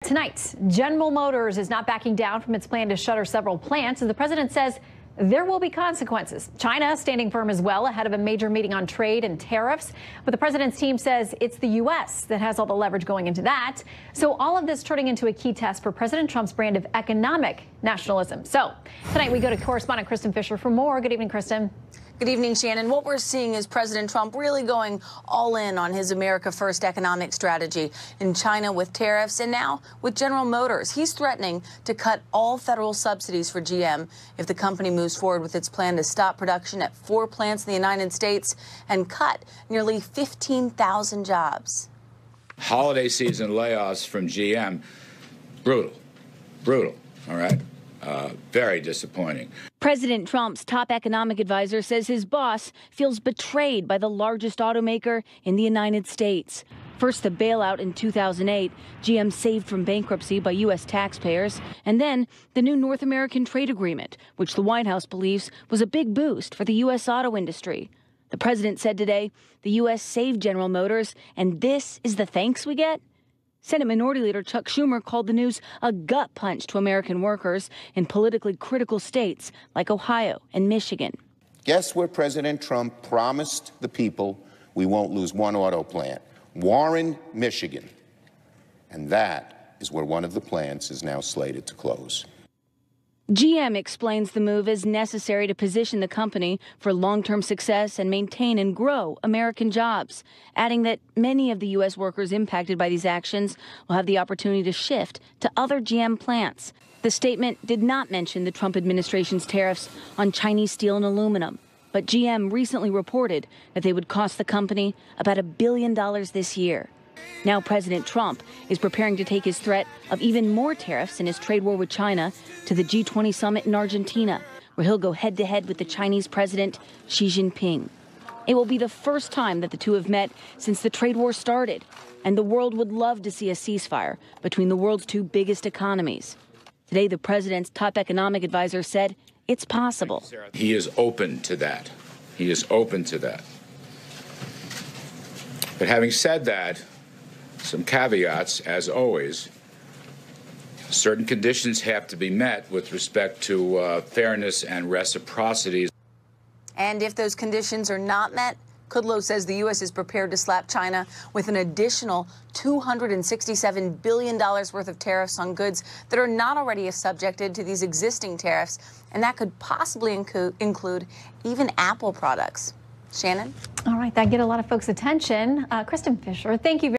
Tonight, General Motors is not backing down from its plan to shutter several plants, and the president says there will be consequences. China standing firm as well ahead of a major meeting on trade and tariffs. But the president's team says it's the U.S. that has all the leverage going into that. So all of this turning into a key test for President Trump's brand of economic nationalism. So tonight we go to correspondent Kristen Fisher for more. Good evening, Kristen. Good evening, Shannon. What we're seeing is President Trump really going all in on his America First economic strategy in China with tariffs and now with General Motors. He's threatening to cut all federal subsidies for GM if the company moves forward with its plan to stop production at 4 plants in the United States and cut nearly 15,000 jobs. Holiday season layoffs from GM, brutal, all right? Very disappointing. President Trump's top economic advisor says his boss feels betrayed by the largest automaker in the United States. First, the bailout in 2008, GM saved from bankruptcy by U.S. taxpayers, and then the new North American trade agreement, which the White House believes was a big boost for the U.S. auto industry. The president said today the U.S. saved General Motors, and this is the thanks we get? Senate Minority Leader Chuck Schumer called the news a gut punch to American workers in politically critical states like Ohio and Michigan. Guess where President Trump promised the people we won't lose one auto plant? Warren, Michigan. And that is where one of the plants is now slated to close. GM explains the move is necessary to position the company for long-term success and maintain and grow American jobs, adding that many of the U.S. workers impacted by these actions will have the opportunity to shift to other GM plants. The statement did not mention the Trump administration's tariffs on Chinese steel and aluminum, but GM recently reported that they would cost the company about $1 billion this year. Now President Trump is preparing to take his threat of even more tariffs in his trade war with China to the G20 summit in Argentina, where he'll go head-to-head with the Chinese president Xi Jinping. It will be the first time that the two have met since the trade war started, and the world would love to see a ceasefire between the world's two biggest economies. Today, the president's top economic advisor said it's possible. He is open to that. He is open to that. But having said that, some caveats, as always. Certain conditions have to be met with respect to fairness and reciprocity. And if those conditions are not met, Kudlow says the U.S. is prepared to slap China with an additional $267 billion worth of tariffs on goods that are not already subjected to these existing tariffs. And that could possibly include even Apple products. Shannon? All right, that get a lot of folks' attention. Kristen Fisher, thank you very much.